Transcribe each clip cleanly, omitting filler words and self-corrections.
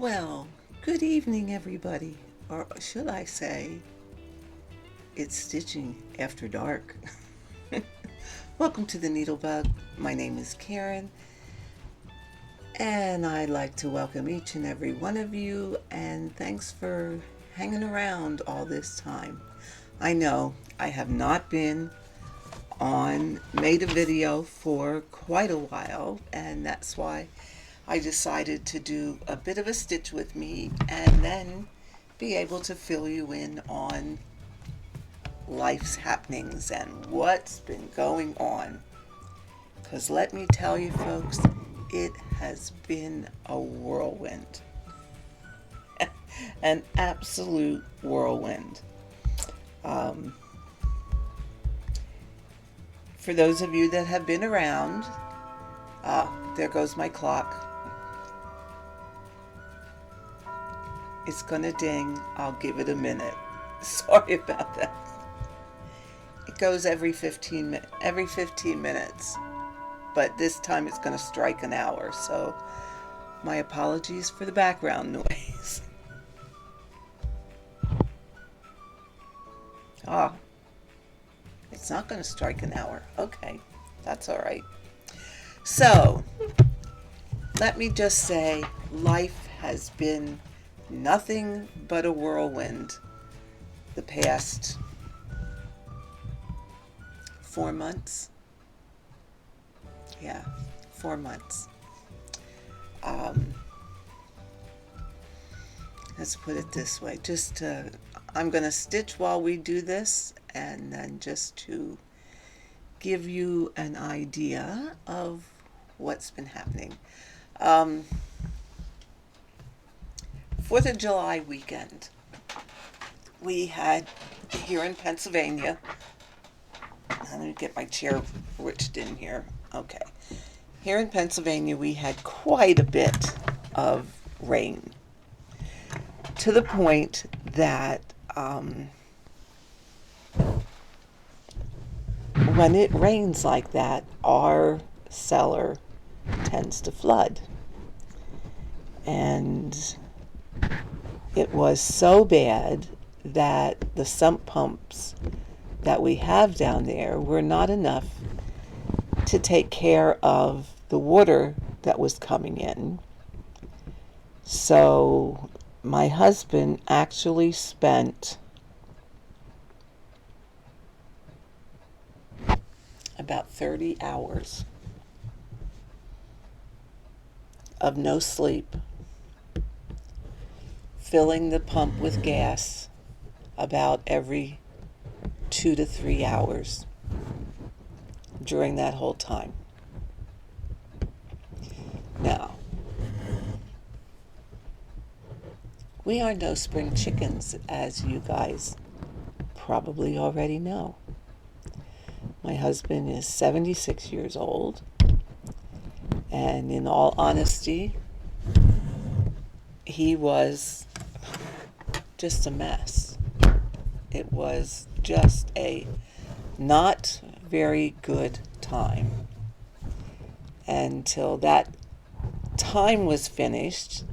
Well, good evening, everybody. Or should I say, it's stitching after dark. Welcome to the NeedleBugg. My name is Karen, and I'd like to welcome each and every one of you, and thanks for hanging around all this time. I know I have not made a video for quite a while, and that's why I decided to do a bit of a stitch with me and then be able to fill you in on life's happenings and what's been going on. Because let me tell you folks, it has been a whirlwind. An absolute whirlwind. For those of you that have been around, there goes my clock. It's gonna ding. I'll give it a minute. Sorry about that. It goes every 15 minutes, but this time it's gonna strike an hour. So my apologies for the background noise. It's not gonna strike an hour. Okay, that's all right. So let me just say, life has been nothing but a whirlwind the past 4 months. Yeah, 4 months. Let's put it this way. I'm going to stitch while we do this, and then just to give you an idea of what's been happening. 4th of July weekend, we had here in Pennsylvania, let me get my chair riched in here. Okay. Here in Pennsylvania, we had quite a bit of rain, to the point that when it rains like that, our cellar tends to flood. And it was so bad that the sump pumps that we have down there were not enough to take care of the water that was coming in. So my husband actually spent about 30 hours of no sleep, filling the pump with gas about every 2 to 3 hours during that whole time. Now, we are no spring chickens, as you guys probably already know. My husband is 76 years old, and in all honesty, he was just a mess. It was just a not very good time until that time was finished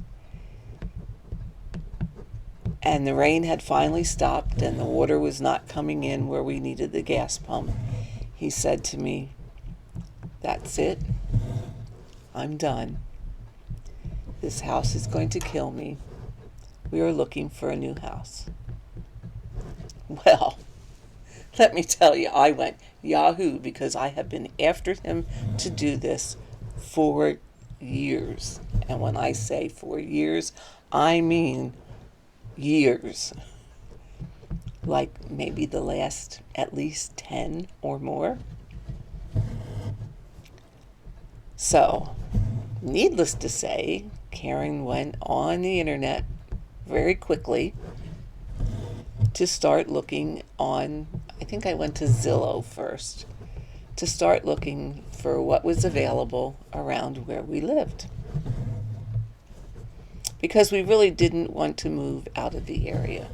and the rain had finally stopped and the water was not coming in where we needed the gas pump. He said to me, "That's it. I'm done. This house is going to kill me. We are looking for a new house." Well, let me tell you, I went yahoo, because I have been after him to do this for years. And when I say for years, I mean years. Like maybe the last at least 10 or more. So, needless to say, Karen went on the internet very quickly to start looking on, I think I went to Zillow first, to start looking for what was available around where we lived. Because we really didn't want to move out of the area.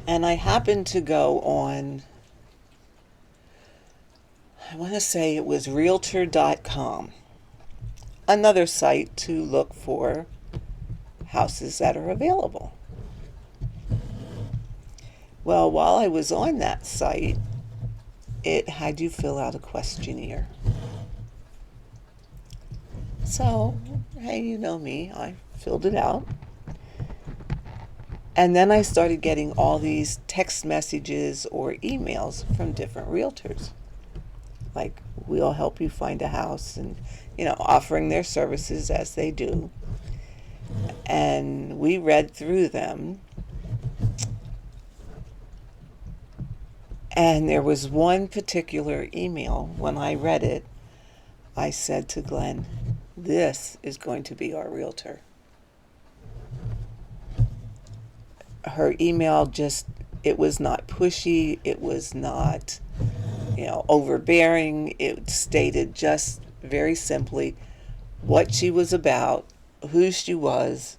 And I happened to go on, I want to say it was Realtor.com. another site to look for houses that are available. Well, while I was on that site, it had you fill out a questionnaire. So, hey, you know me, I filled it out. And then I started getting all these text messages or emails from different realtors. Like, we'll help you find a house, and, offering their services as they do. And we read through them. And there was one particular email, when I read it, I said to Glenn, this is going to be our realtor. Her email it was not pushy, it was not, overbearing. It stated just very simply what she was about, who she was,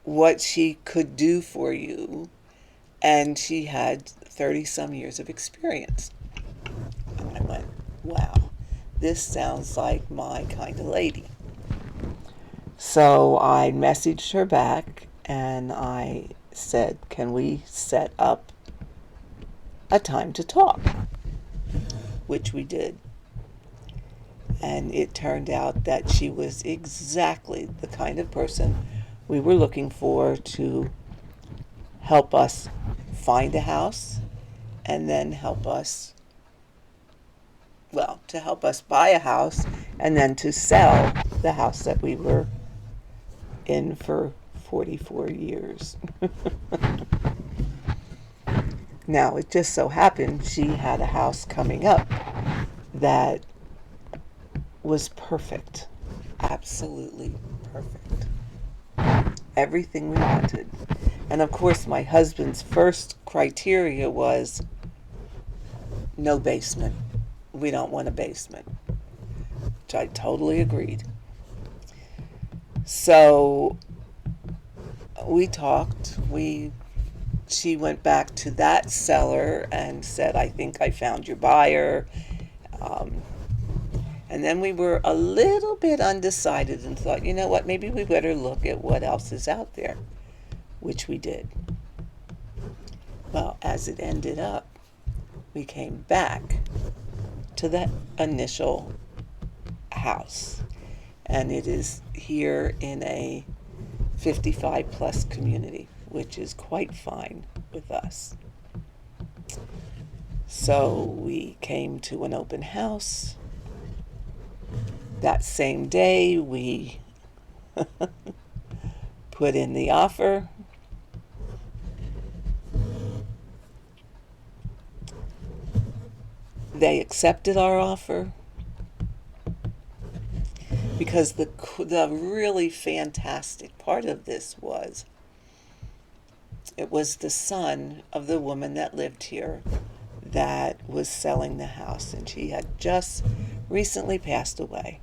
what she could do for you, and she had 30 some years of experience. And I went, wow, this sounds like my kind of lady. So I messaged her back and I said, can we set up a time to talk? Which we did. And it turned out that she was exactly the kind of person we were looking for to help us find a house, and then to help us buy a house, and then to sell the house that we were in for 44 years. Now, it just so happened she had a house coming up that was perfect. Absolutely perfect. Everything we wanted. And of course, my husband's first criteria was no basement. We don't want a basement. Which I totally agreed. So we talked. She went back to that seller and said, I think I found your buyer. And then we were a little bit undecided and thought, you know what, maybe we better look at what else is out there, which we did. Well, as it ended up, we came back to that initial house, and it is here in a 55 plus community, which is quite fine with us. So we came to an open house. That same day, we put in the offer. They accepted our offer because the really fantastic part of this was it was the son of the woman that lived here that was selling the house, and she had just recently passed away,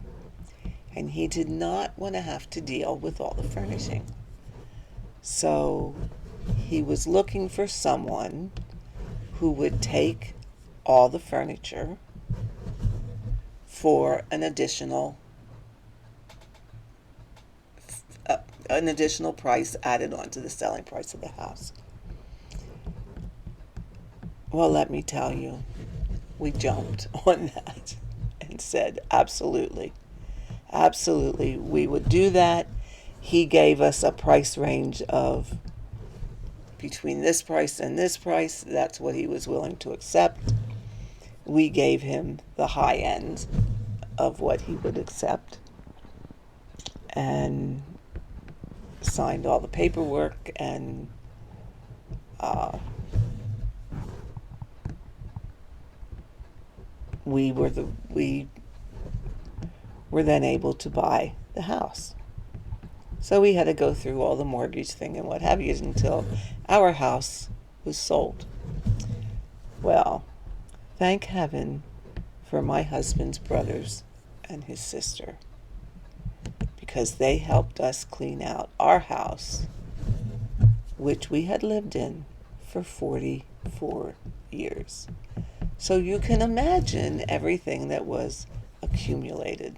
and he did not want to have to deal with all the furnishing. So he was looking for someone who would take all the furniture for an additional price added on to the selling price of the house. Well, let me tell you, we jumped on that and said, absolutely, we would do that. He gave us a price range of between this price and this price. That's what he was willing to accept. We gave him the high end of what he would accept and signed all the paperwork, and we were then able to buy the house. So we had to go through all the mortgage thing and what have you until our house was sold. Well, thank heaven for my husband's brothers and his sister, because they helped us clean out our house, which we had lived in for 44 years. So you can imagine everything that was accumulated.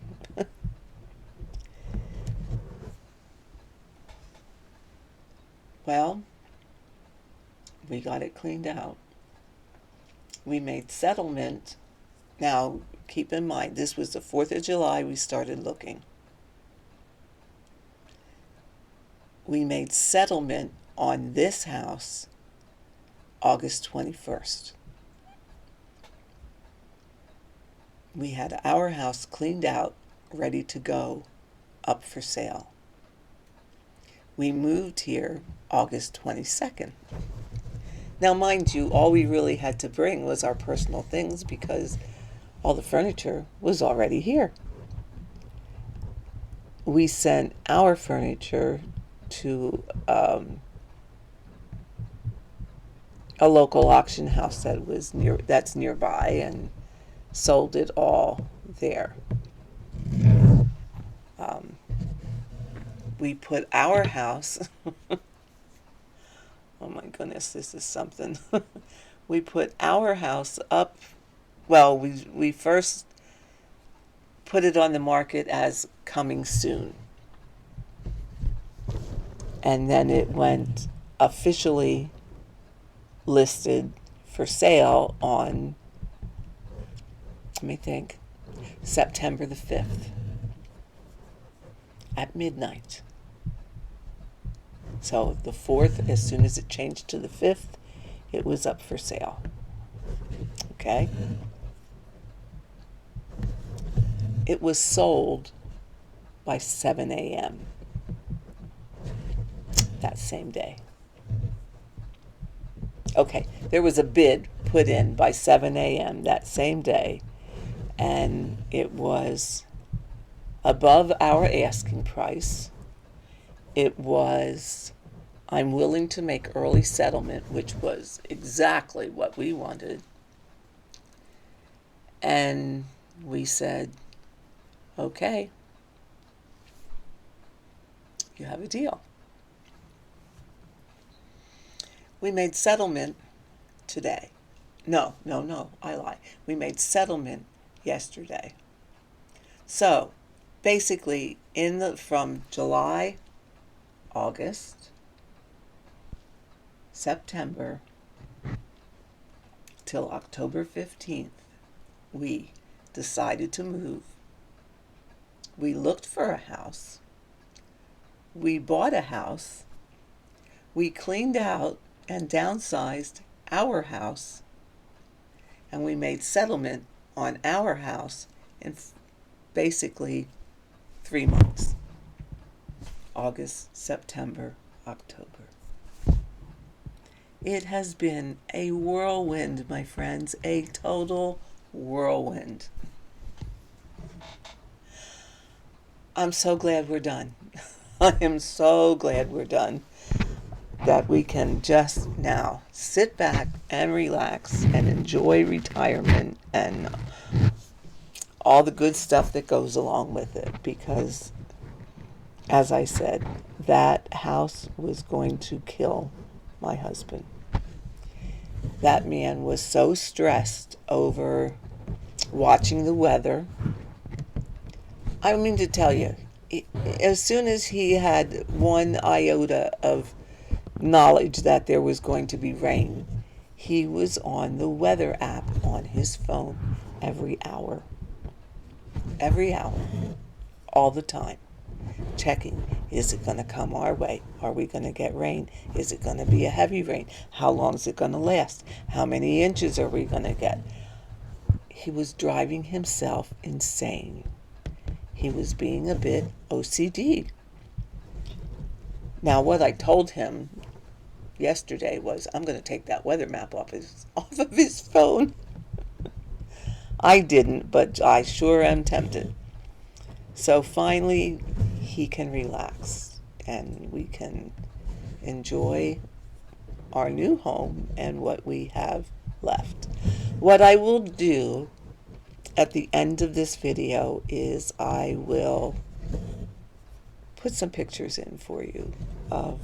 Well, we got it cleaned out. We made settlement. Now, keep in mind, this was the 4th of July we started looking. We made settlement on this house August 21st. We had our house cleaned out, ready to go, up for sale. We moved here August 22nd. Now, mind you, all we really had to bring was our personal things because all the furniture was already here. We sent our furniture to a local auction house that's nearby and sold it all there. We put our house oh my goodness, this is something. We put our house up. Well, we first put it on the market as coming soon. And then it went officially listed for sale on, let me think, September the 5th at midnight. So the 4th, as soon as it changed to the 5th, it was up for sale. Okay? It was sold by 7 a.m. that same day. Okay, there was a bid put in by 7 a.m. that same day, and it was above our asking price. It was, I'm willing to make early settlement, which was exactly what we wanted. And we said, okay, you have a deal. We made settlement today. No, I lie. We made settlement yesterday. So, basically, from July, August, September, till October 15th, we decided to move. We looked for a house. We bought a house. We cleaned out and downsized our house. And we made settlement on our house in basically 3 months. August, September, October. It has been a whirlwind, my friends, a total whirlwind. I'm so glad we're done. I am so glad we're done. That we can just now sit back and relax and enjoy retirement and all the good stuff that goes along with it. Because, as I said, that house was going to kill my husband. That man was so stressed over watching the weather. I mean to tell you, as soon as he had one iota of knowledge that there was going to be rain, he was on the weather app on his phone every hour, all the time, checking, is it going to come our way? Are we going to get rain? Is it going to be a heavy rain? How long is it going to last? How many inches are we going to get? He was driving himself insane. He was being a bit OCD. Now, what I told him yesterday was, I'm going to take that weather map off of his phone. I didn't, but I sure am tempted. So finally, he can relax and we can enjoy our new home and what we have left. What I will do at the end of this video is I will put some pictures in for you of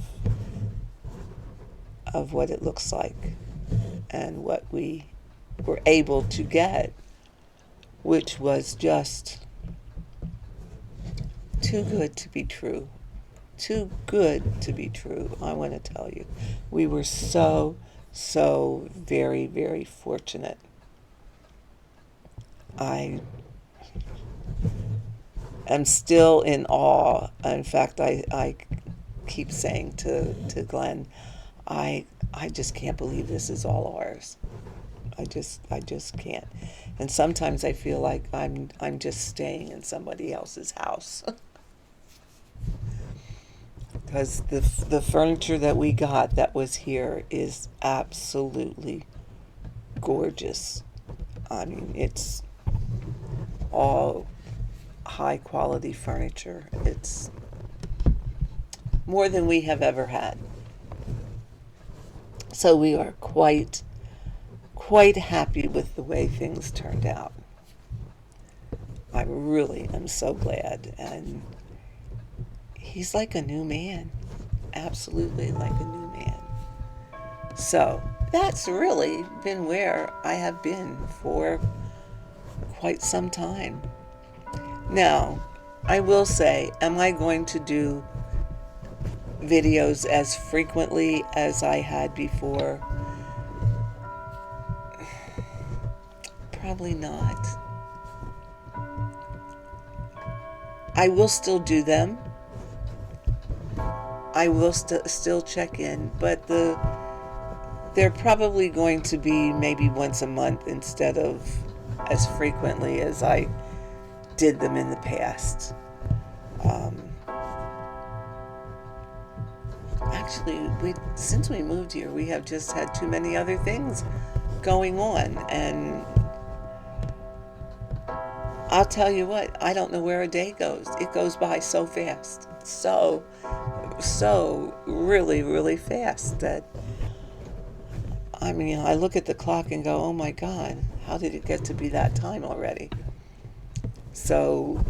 what it looks like and what we were able to get, which was just too good to be true. too good to be true, I want to tell you. We were so, so very, very fortunate. I am still in awe. In fact, I keep saying to Glenn, I just can't believe this is all ours. I just can't. And sometimes I feel like I'm just staying in somebody else's house. Because the furniture that we got that was here is absolutely gorgeous. I mean, it's all high quality furniture. It's more than we have ever had. So we are quite happy with the way things turned out. I really am so glad. And he's like a new man. Absolutely like a new man. So that's really been where I have been for quite some time. Now, I will say, am I going to do videos as frequently as I had before? Probably not. I will still do them. I will still check in, but they're probably going to be maybe once a month instead of as frequently as I did them in the past. Actually, since we moved here, we have just had too many other things going on, and I'll tell you what, I don't know where a day goes. It goes by so fast. So really, really fast that, I mean, I look at the clock and go, oh my God, how did it get to be that time already? So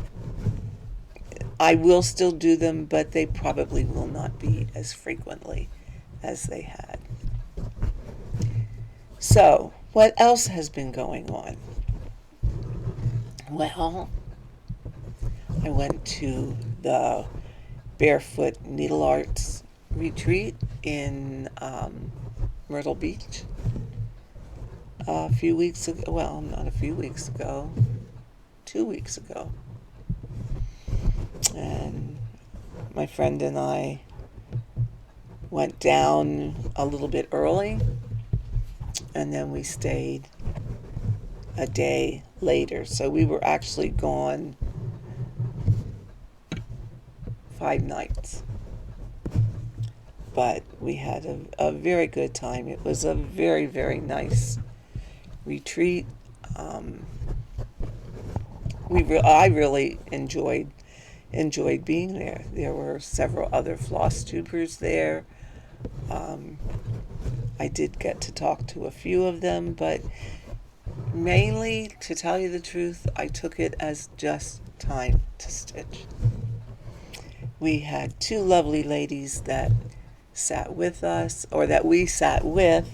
I will still do them, but they probably will not be as frequently as they had. So, what else has been going on? Well, I went to the Barefoot Needle Arts retreat in Myrtle Beach a few weeks ago. Well, not a few weeks ago, 2 weeks ago. And my friend and I went down a little bit early, and then we stayed a day later. So we were actually gone 5 nights. But we had a very good time. It was a very, very nice retreat. I really enjoyed being there. There were several other floss tubers there. I did get to talk to a few of them, but mainly, to tell you the truth, I took it as just time to stitch. We had 2 lovely ladies that sat with us, or that we sat with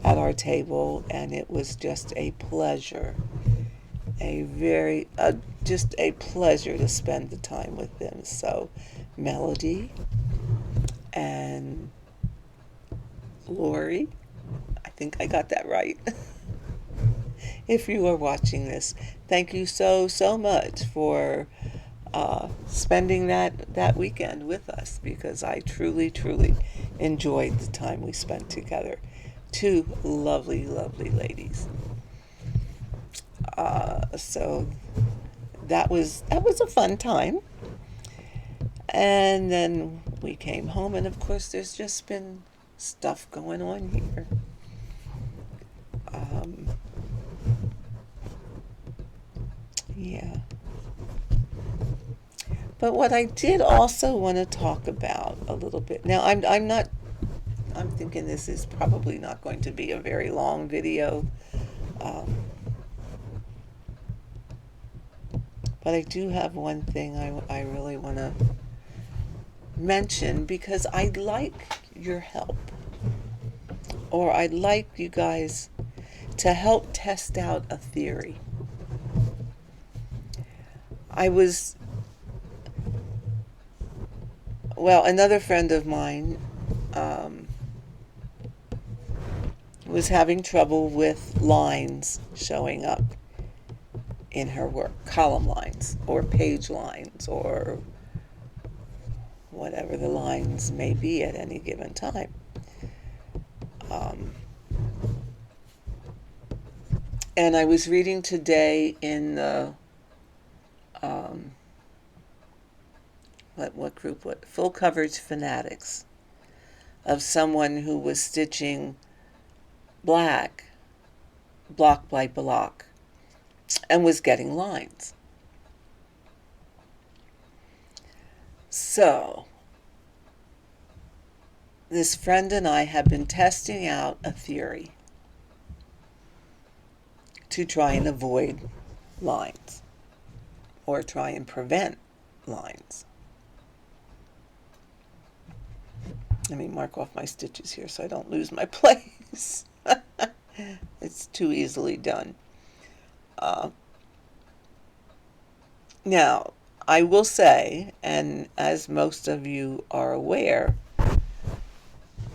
at our table, and it was just a pleasure. Just a pleasure to spend the time with them. So, Melody and Lori, I think I got that right. If you are watching this, thank you so much for spending that weekend with us, because I truly enjoyed the time we spent together. 2 lovely ladies. So that was a fun time. And then we came home, and of course there's just been stuff going on here. Yeah. But what I did also want to talk about a little bit. Now, I'm thinking this is probably not going to be a very long video. But I do have one thing I really want to mention, because I'd like your help. Or I'd like you guys to help test out a theory. Well, another friend of mine um, was having trouble with lines showing up in her work, column lines or page lines or whatever the lines may be at any given time. Um, and I was reading today in the um, what group? What Full Coverage Fanatics, of someone who was stitching block by block, and was getting lines. So, this friend and I have been testing out a theory to try and avoid lines or try and prevent lines. Let me mark off my stitches here so I don't lose my place. It's too easily done. Now, I will say, and as most of you are aware,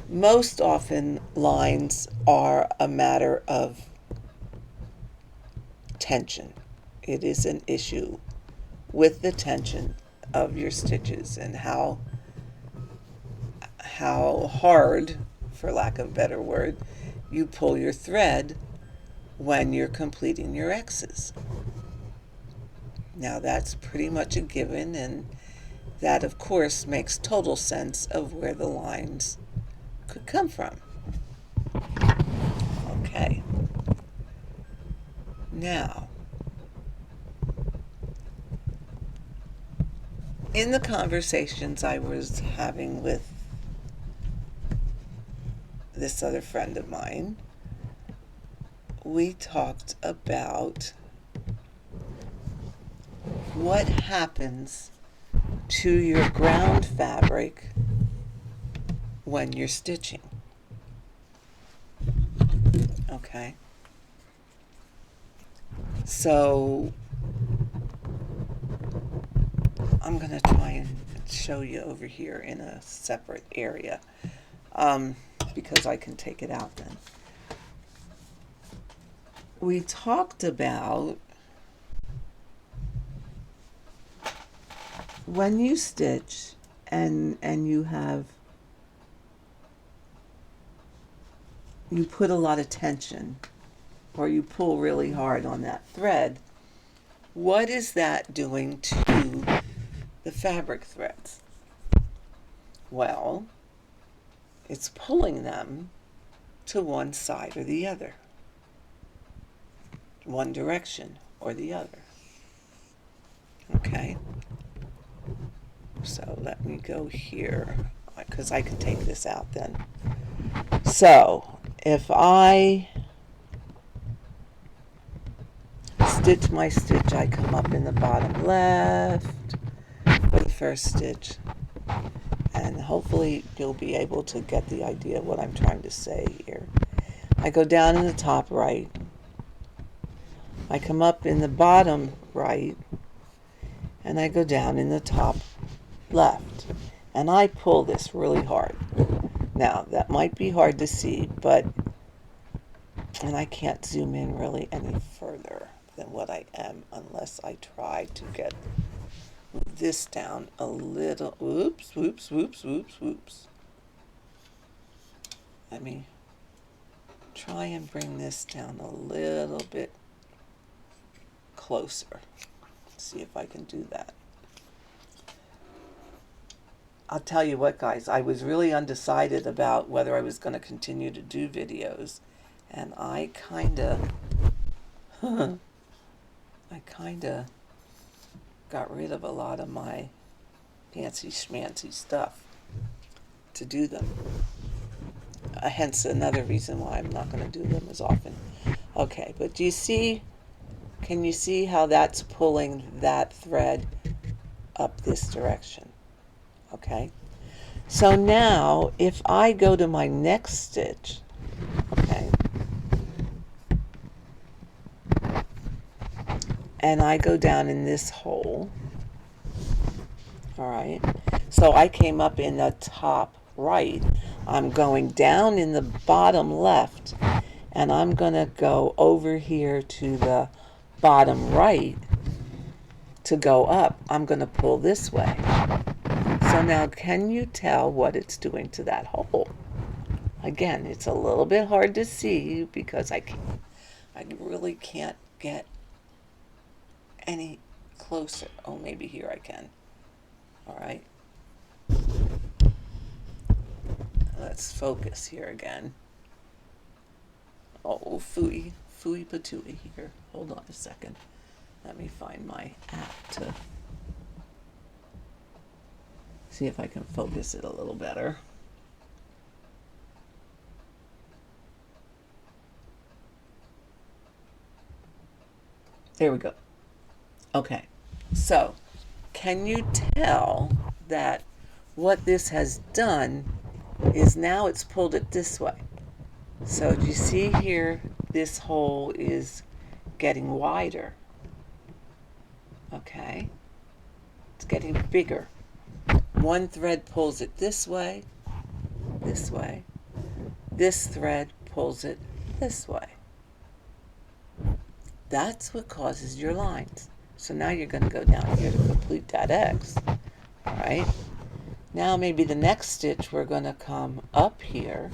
most often lines are a matter of tension. It is an issue with the tension of your stitches and how hard, for lack of a better word, you pull your thread when you're completing your X's. Now that's pretty much a given, and that of course makes total sense of where the lines could come from. Okay. Now, in the conversations I was having with this other friend of mine, we talked about what happens to your ground fabric when you're stitching. Okay. So I'm going to try and show you over here in a separate area because I can take it out then. We talked about when you stitch and you put a lot of tension or you pull really hard on that thread, what is that doing to the fabric threads? Well, it's pulling them to one side or the other, one direction or the other. Okay, so let me go here because I can take this out then. So if I stitch my stitch, I come up in the bottom left for the first stitch, and hopefully you'll be able to get the idea of what I'm trying to say here. I go down in the top right, I come up in the bottom right, and I go down in the top left, and I pull this really hard. Now that might be hard to see, and I can't zoom in really any further than what I am unless I try to move this down a little. Oops. Let me try and bring this down a little bit closer. See if I can do that. I'll tell you what, guys, I was really undecided about whether I was going to continue to do videos, and I kind of got rid of a lot of my fancy schmancy stuff to do them. Hence another reason why I'm not going to do them as often. Okay, but do you see, can you see how that's pulling that thread up this direction? Okay, so now if I go to my next stitch, okay, and I go down in this hole, all right, So I came up in the top right. I'm going down in the bottom left, and I'm going to go over here to the bottom right to go up. I'm going to pull this way. So now can you tell what it's doing to that hole? Again, it's a little bit hard to see because I really can't get any closer. Oh, maybe here I can. All right. Let's focus here again. Oh, phooey patooey here. Hold on a second. Let me find my app to see if I can focus it a little better. There we go. Okay, so can you tell that what this has done is now it's pulled it this way? So do you see here, this hole is getting wider. Okay, it's getting bigger. One thread pulls it this way, this way. This thread pulls it this way. That's what causes your lines. So now you're going to go down here to complete that X. All right. Now maybe the next stitch we're going to come up here.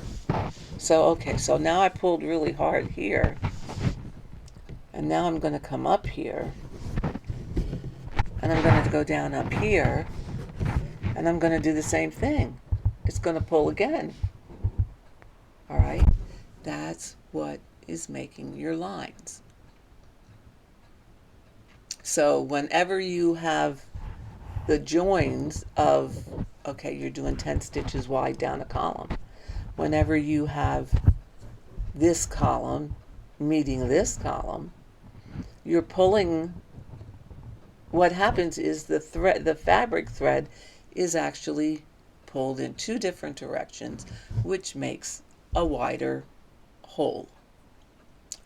So okay, so now I pulled really hard here. And now I'm going to come up here. And I'm going to go down up here. And I'm going to do the same thing. It's going to pull again. All right. That's what is making your lines. So whenever you have the joins of, okay, you're doing 10 stitches wide down a column. Whenever you have this column meeting this column, you're pulling, what happens is the fabric thread is actually pulled in two different directions, which makes a wider hole.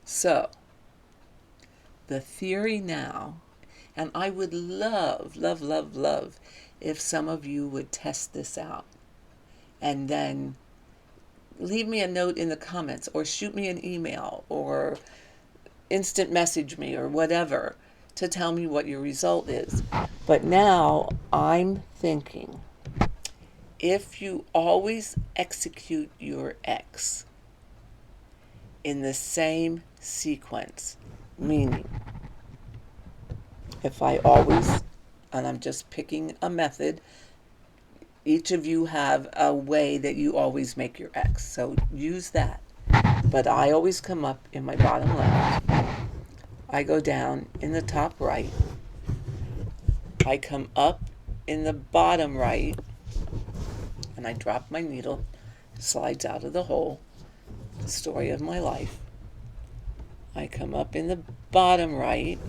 So the theory now, and I would love, love, love, love if some of you would test this out and then leave me a note in the comments or shoot me an email or instant message me or whatever to tell me what your result is. But now I'm thinking, if you always execute your X in the same sequence, meaning if I always, and I'm just picking a method, each of you have a way that you always make your X, so use that. But I always come up in my bottom left, I go down in the top right, I come up in the bottom right, and I drop my needle, it slides out of the hole, the story of my life. I come up in the bottom right,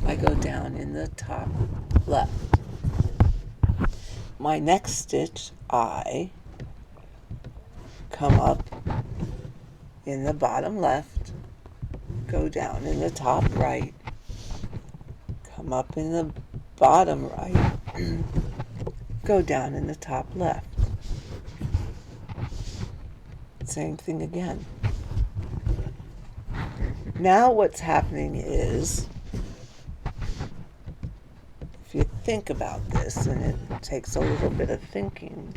I go down in the top left. My next stitch, I come up in the bottom left, go down in the top right, come up in the bottom right, go down in the top left. Same thing again. Now what's happening is, if you think about this, and it takes a little bit of thinking,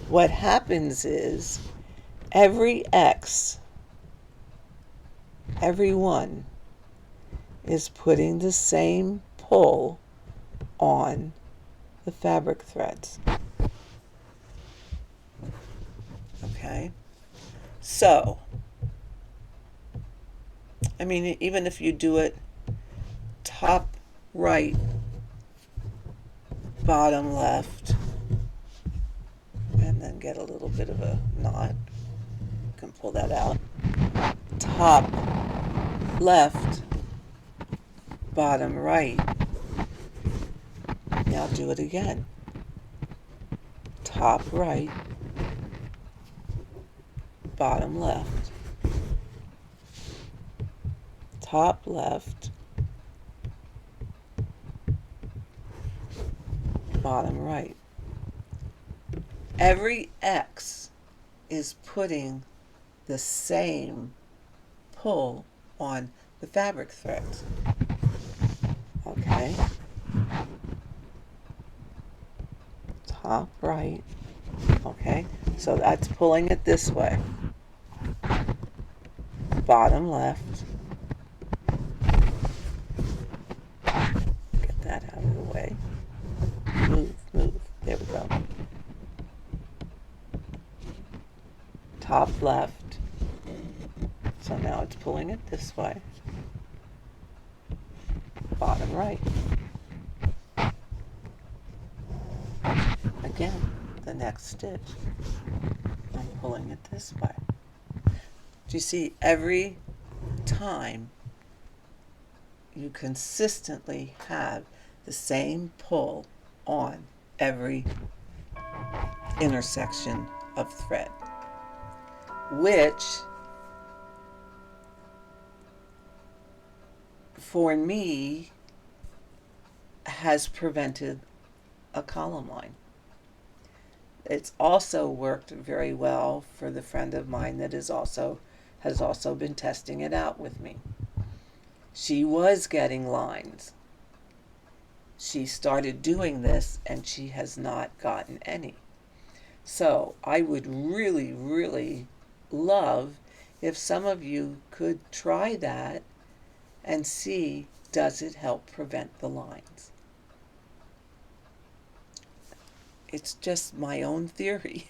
what happens is every X, every one, is putting the same pull on the fabric threads. Okay? So, I mean, even if you do it top right, bottom left, and then get a little bit of a knot, you can pull that out. Top left, bottom right. Now do it again. Top right, bottom left. Top left, bottom right. Every X is putting the same pull on the fabric threads. Okay. Top right. Okay. So that's pulling it this way. Bottom left. Get that out of the way. Move, move. There we go. Top left. So now it's pulling it this way. Bottom right. Again, the next stitch, I'm pulling it this way. Do you see, every time you consistently have the same pull on every intersection of thread, which for me has prevented a column line. It's also worked very well for the friend of mine that has also been testing it out with me. She was getting lines. She started doing this and she has not gotten any. So I would really, really love if some of you could try that and see, does it help prevent the lines? It's just my own theory.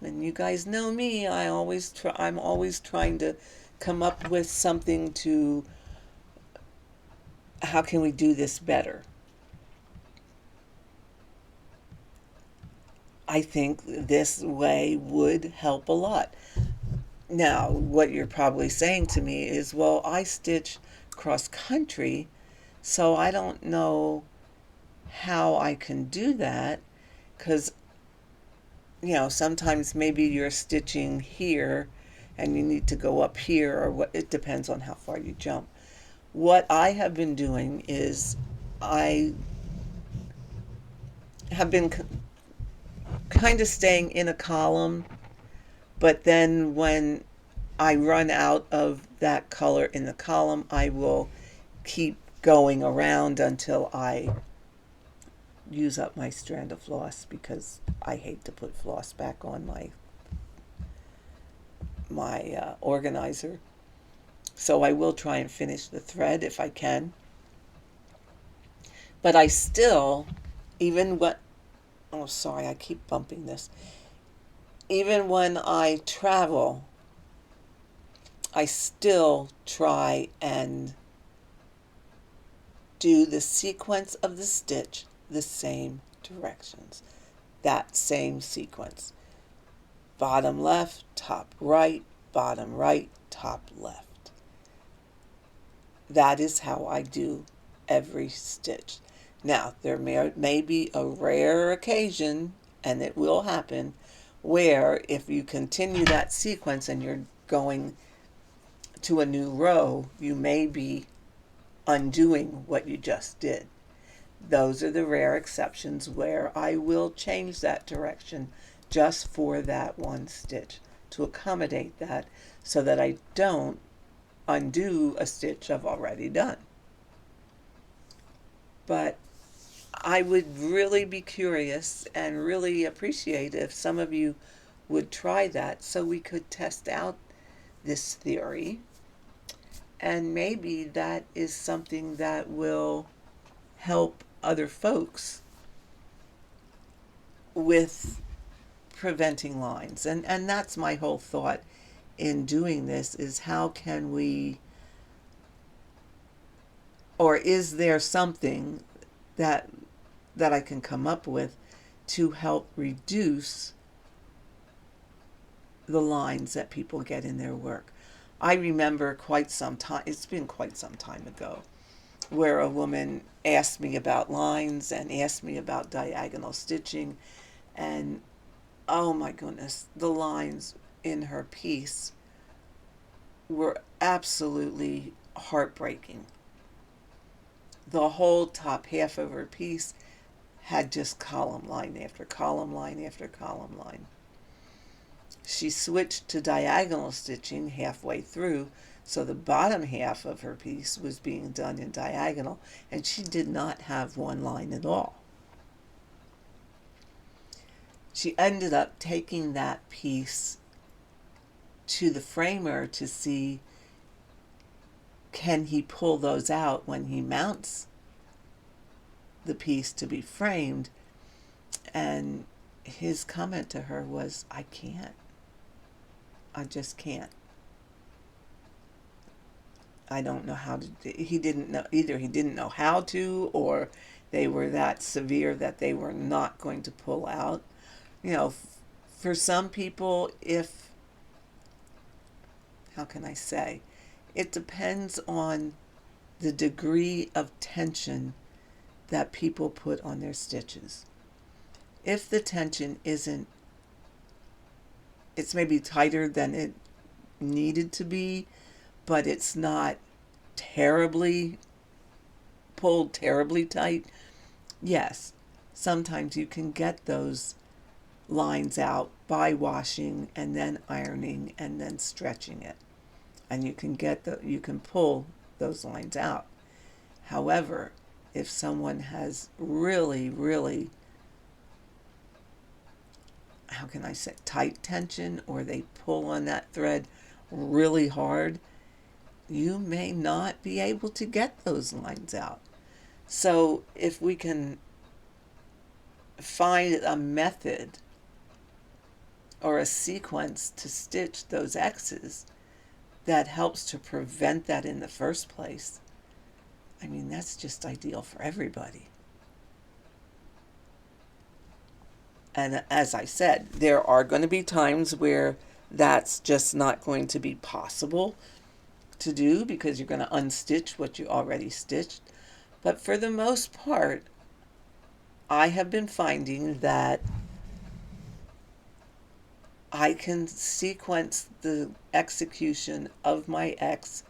And you guys know me, I'm always trying to come up with something to, how can we do this better? I think this way would help a lot. Now, what you're probably saying to me is, well, I stitch cross country, so I don't know how I can do that, because sometimes maybe you're stitching here and you need to go up here, or what, it depends on how far you jump. What I have been doing is I have been kind of staying in a column, but then when I run out of that color in the column, I will keep going around until I use up my strand of floss, because I hate to put floss back on my organizer. So I will try and finish the thread if I can. But I still, oh sorry, I keep bumping this. Even when I travel, I still try and do the sequence of the stitch the same directions. That same sequence. Bottom left, top right, bottom right, top left. That is how I do every stitch. Now, there may be a rare occasion, and it will happen, where if you continue that sequence and you're going to a new row, you may be undoing what you just did. Those are the rare exceptions where I will change that direction just for that one stitch to accommodate that, so that I don't undo a stitch I've already done. But I would really be curious and really appreciate if some of you would try that, so we could test out this theory, and maybe that is something that will help other folks with preventing lines. And that's my whole thought in doing this, is how can we, or is there something that I can come up with to help reduce the lines that people get in their work. I remember it's been quite some time ago, where a woman asked me about lines and asked me about diagonal stitching, and oh my goodness, the lines in her piece were absolutely heartbreaking. the whole top half of her piece had just column line after column line after column line. She switched to diagonal stitching halfway through, so the bottom half of her piece was being done in diagonal, and she did not have one line at all. She ended up taking that piece to the framer to see, can he pull those out when he mounts the piece to be framed, and his comment to her was, I can't. I just can't. I don't know how to. He didn't know either. He didn't know how to, or they were that severe that they were not going to pull out. You know, for some people, how can I say, it depends on the degree of tension that people put on their stitches. If the tension isn't, it's maybe tighter than it needed to be, but it's not terribly pulled terribly tight, yes, sometimes you can get those lines out by washing and then ironing and then stretching it, and you can pull those lines out. However, if someone has really, how can I say, tight tension, or they pull on that thread really hard, you may not be able to get those lines out. So if we can find a method or a sequence to stitch those X's that helps to prevent that in the first place, I mean, that's just ideal for everybody. And as I said, there are going to be times where that's just not going to be possible to do because you're going to unstitch what you already stitched. But for the most part, I have been finding that I can sequence the execution of my X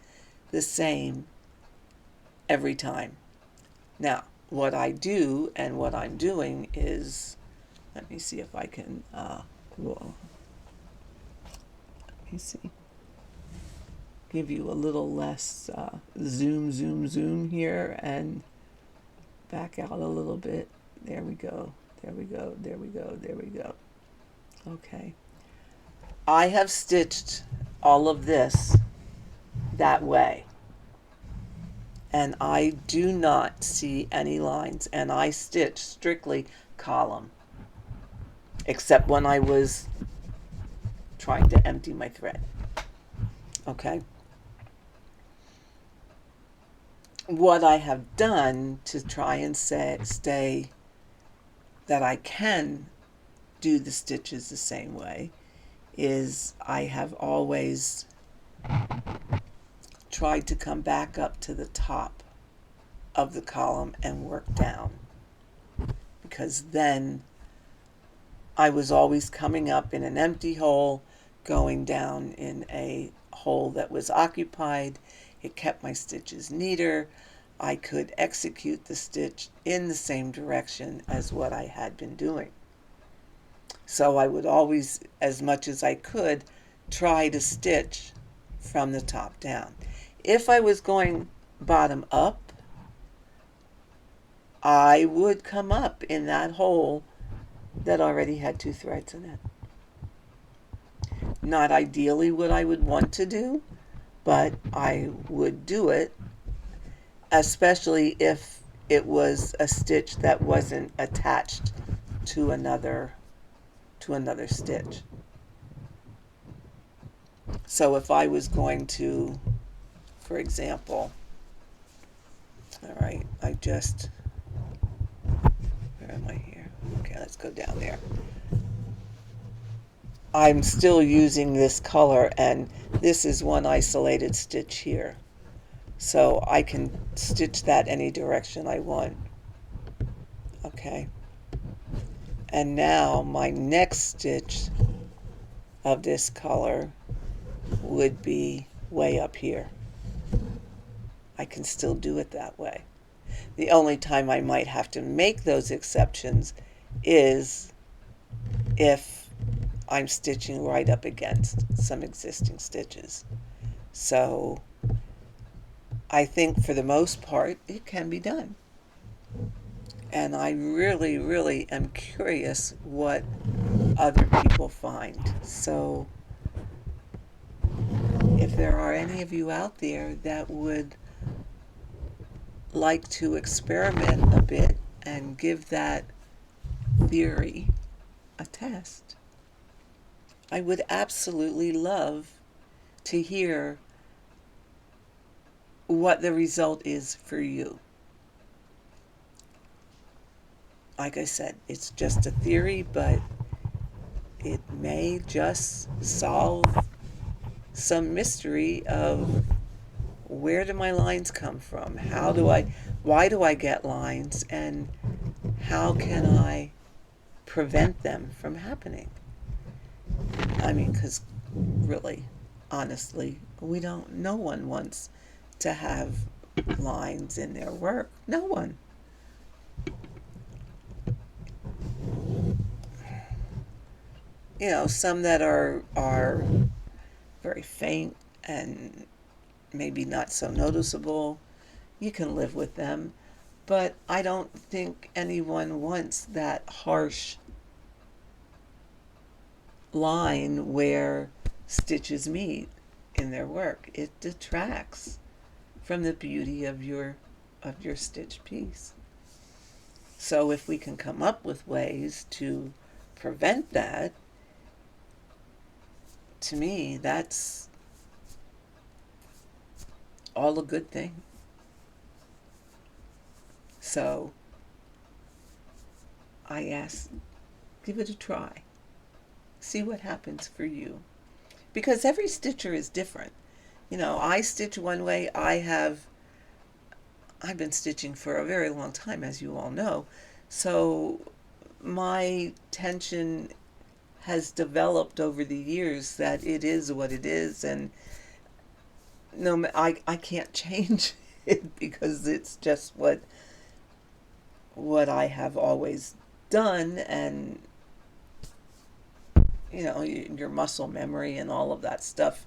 the same every time. Now, what I do and what I'm doing is, let me see if I can, let me see, give you a little less zoom here and back out a little bit. There we go. Okay. I have stitched all of this that way, and I do not see any lines, and I stitch strictly column, except when I was trying to empty my thread. Okay. What I have done to try and stay that I can do the stitches the same way is I have always tried to come back up to the top of the column and work down, because then I was always coming up in an empty hole, going down in a hole that was occupied. It kept my stitches neater. I could execute the stitch in the same direction as what I had been doing. So I would always, as much as I could, try to stitch from the top down. If I was going bottom up, I would come up in that hole that already had 2 threads in it. Not ideally what I would want to do, but I would do it, especially if it was a stitch that wasn't attached to another stitch. So if I was going to, for example, all right, where am I here? Okay, let's go down there. I'm still using this color, and this is one isolated stitch here. So I can stitch that any direction I want. Okay. And now my next stitch of this color would be way up here. I can still do it that way. The only time I might have to make those exceptions is if I'm stitching right up against some existing stitches. So I think for the most part it can be done. And I really, really am curious what other people find. So if there are any of you out there that would like to experiment a bit and give that theory a test, I would absolutely love to hear what the result is for you. Like I said, it's just a theory, but it may just solve some mystery of where do my lines come from? Why do I get lines? And how can I prevent them from happening? I mean, because really, honestly, no one wants to have lines in their work. No one. Some that are very faint and maybe not so noticeable, you can live with them. But I don't think anyone wants that harsh line where stitches meet in their work. It detracts from the beauty of your stitch piece. So if we can come up with ways to prevent that, to me, that's all a good thing. So I ask, give it a try. See what happens for you. Because every stitcher is different. I stitch one way. I've been stitching for a very long time, as you all know. So my tension has developed over the years that it is what it is, and no, I can't change it because it's just what I have always done. And your muscle memory and all of that stuff,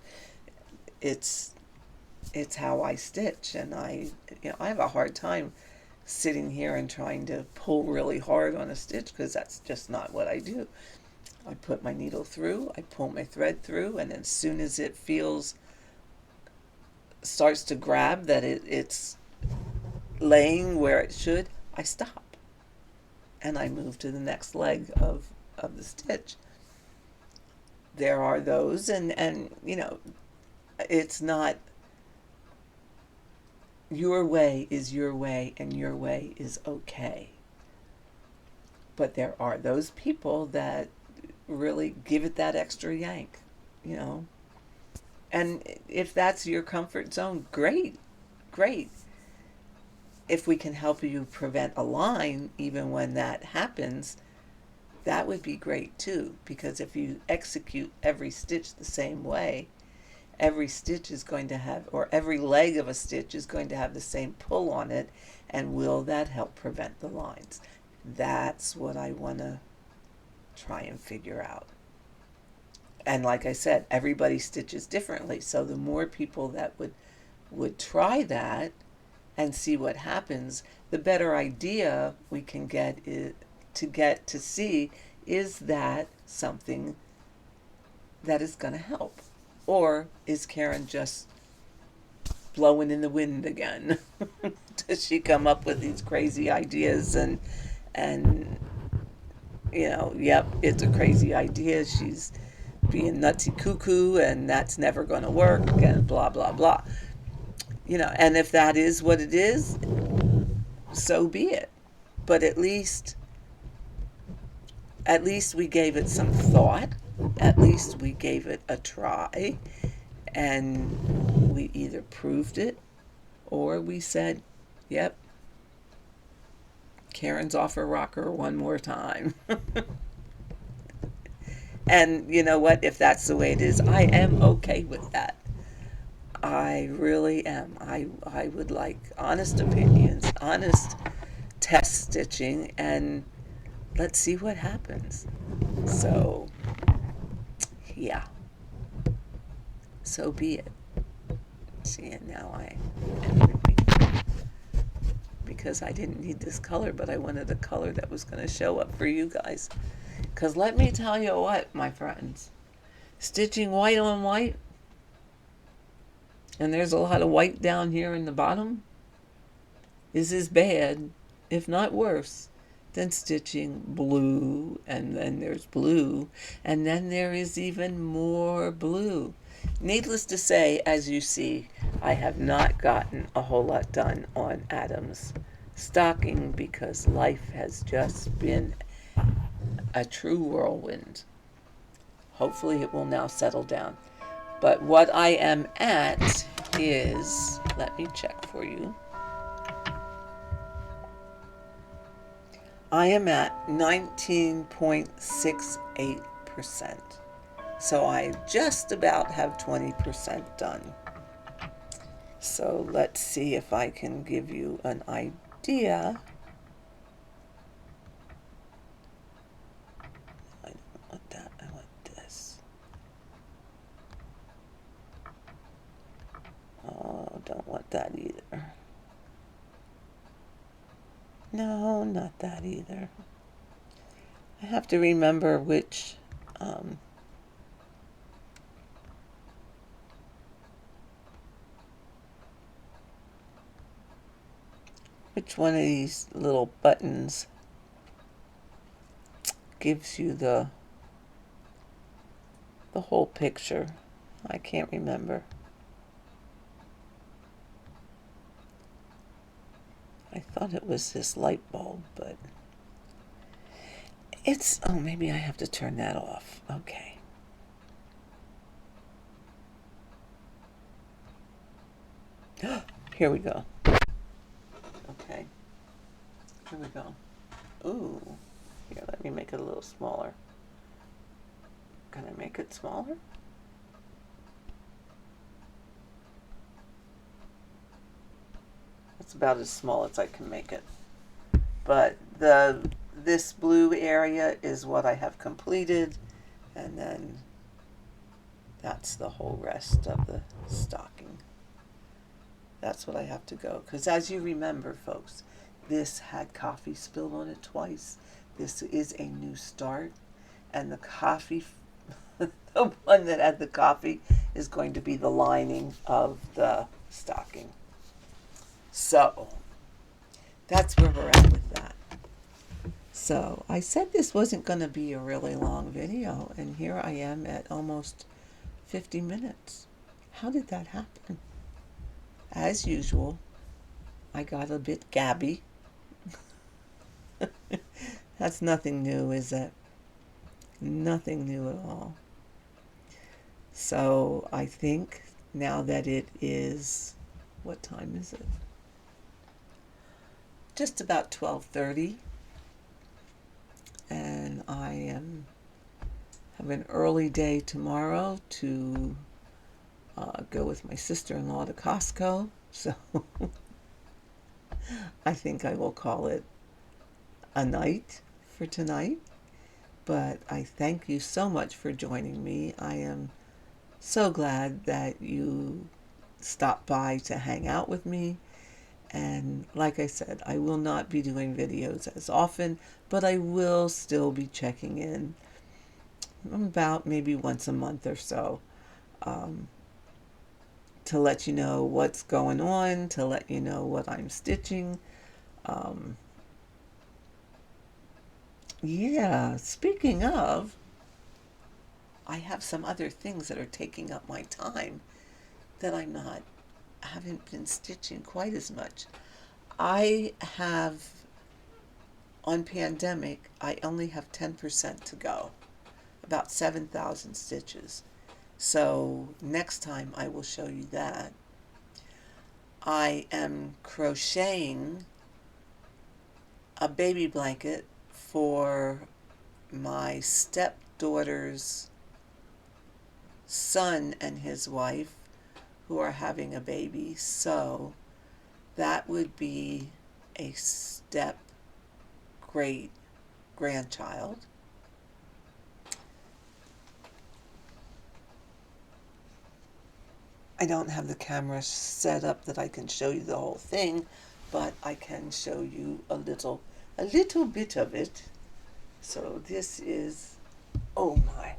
it's how I stitch. And I have a hard time sitting here and trying to pull really hard on a stitch, because that's just not what I do. I put my needle through, I pull my thread through, and as soon as it starts to grab that it's laying where it should, I stop and I move to the next leg of the stitch. There are those, and it's not, your way is your way and your way is okay. But there are those people that really give it that extra yank, and if that's your comfort zone, great. If we can help you prevent a line even when that happens, that would be great too, because if you execute every stitch the same way, every stitch is going to have, or every leg of a stitch is going to have the same pull on it, and will that help prevent the lines? That's what I want to try and figure out. And like I said, everybody stitches differently, so the more people that would try that and see what happens, the better idea we can get to see, is that something that is going to help, or is Karen just blowing in the wind again? Does she come up with these crazy ideas and yep, it's a crazy idea. She's being nutsy cuckoo, and that's never going to work, and blah, blah, blah. And if that is what it is, so be it. But at least we gave it some thought. At least we gave it a try. And we either proved it, or we said, yep, Karen's off her rocker one more time. And you know what? If that's the way it is, I am okay with that. I really am. I would like honest opinions, honest test stitching, and let's see what happens. So, yeah, so be it. See, and now I am moving because I didn't need this color, but I wanted a color that was going to show up for you guys. Because let me tell you what, my friends, stitching white on white, and there's a lot of white down here in the bottom, is as bad, if not worse, than stitching blue, and then there's blue, and then there is even more blue. Needless to say, as you see, I have not gotten a whole lot done on Adam's stocking because life has just been a true whirlwind. Hopefully it will now settle down. But what I am at is, let me check for you. I am at 19.68%. So I just about have 20% done. So let's see if I can give you an idea. I don't want that, I want this. Oh, don't want that either. No, not that either. I have to remember which one of these little buttons gives you the whole picture. I can't remember. I thought it was this light bulb, but it's, oh, maybe I have to turn that off. Okay. Here we go. Okay. Here we go. Ooh. Here, let me make it a little smaller. Can I make it smaller? It's about as small as I can make it. But this blue area is what I have completed, and then that's the whole rest of the stocking. That's what I have to go. Because as you remember, folks, this had coffee spilled on it twice. This is a new start, and the coffee, the one that had the coffee, is going to be the lining of the stocking. So that's where we're at with that. So I said this wasn't going to be a really long video, and here I am at almost 50 minutes. How did that happen? As usual, I got a bit gabby. That's nothing new, is it? Nothing new at all. So I think now that it is, what time is it? Just about 12:30, and I have an early day tomorrow to go with my sister-in-law to Costco. So I think I will call it a night for tonight. But I thank you so much for joining me. I am so glad that you stopped by to hang out with me. And like I said, I will not be doing videos as often, but I will still be checking in about maybe once a month or so, to let you know what's going on, to let you know what I'm stitching. Yeah, speaking of, I have some other things that are taking up my time that I haven't been stitching quite as much. I have, on Pandemic, I only have 10% to go, about 7,000 stitches. So next time I will show you that. I am crocheting a baby blanket for my stepdaughter's son and his wife, who are having a baby, so that would be a step great grandchild. I don't have the camera set up that I can show you the whole thing, but I can show you a little bit of it. So this is, oh my,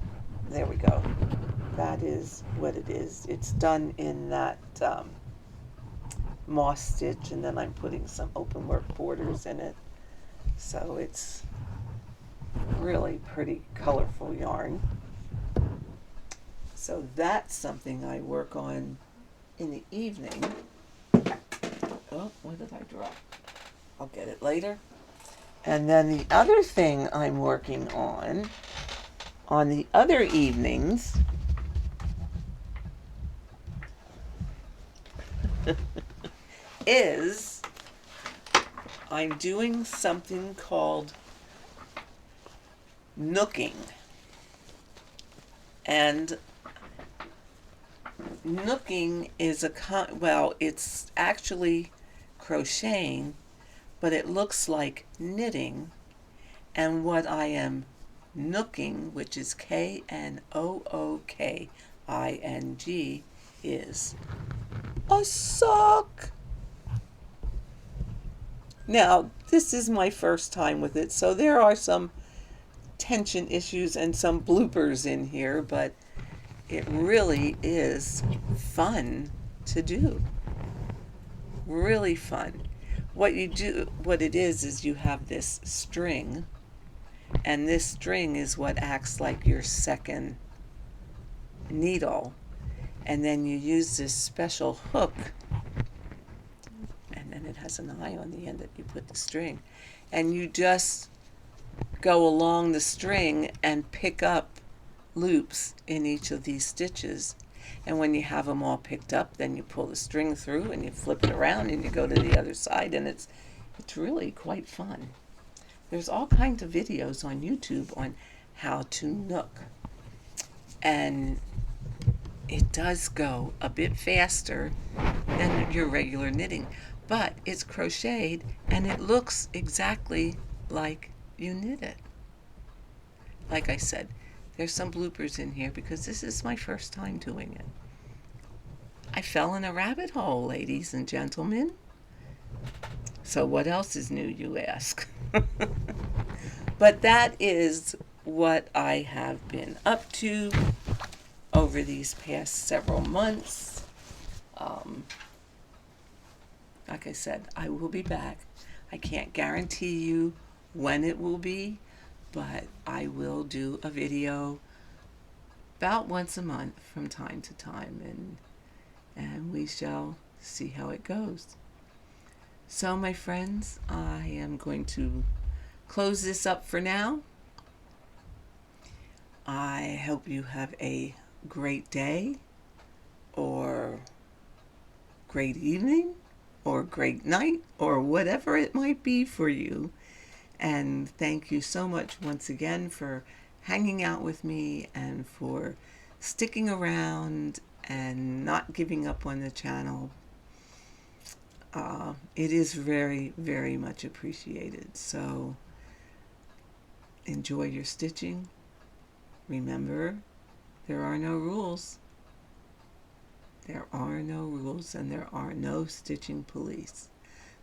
there we go. That is what it is. It's done in that moss stitch, and then I'm putting some open work borders in it. So it's really pretty colorful yarn. So that's something I work on in the evening. Oh, what did I drop? I'll get it later. And then the other thing I'm working on the other evenings is I'm doing something called nooking. And nooking is it's actually crocheting, but it looks like knitting. And what I am nooking, which is Knooking, is a sock. Now, this is my first time with it, so there are some tension issues and some bloopers in here, but it really is fun to do. Really fun. What it is you have this string, and this string is what acts like your second needle, and then you use this special hook, and then it has an eye on the end that you put the string, and you just go along the string and pick up loops in each of these stitches. And when you have them all picked up, then you pull the string through and you flip it around and you go to the other side, and it's really quite fun. There's all kinds of videos on YouTube on how to nook, and it does go a bit faster than your regular knitting, but it's crocheted and it looks exactly like you knit it. Like I said, there's some bloopers in here because this is my first time doing it. I fell in a rabbit hole, ladies and gentlemen. So what else is new, you ask? But that is what I have been up to over these past several months. Like I said, I will be back. I can't guarantee you when it will be, but I will do a video about once a month from time to time, and we shall see how it goes. So my friends, I am going to close this up for now. I hope you have a great day, or great evening, or great night, or whatever it might be for you. And thank you so much once again for hanging out with me and for sticking around and not giving up on the channel. It is very, very much appreciated. So enjoy your stitching. Remember, there are no rules. There are no rules, and there are no stitching police.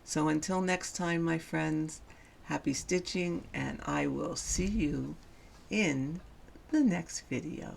So until next time, my friends, happy stitching, and I will see you in the next video.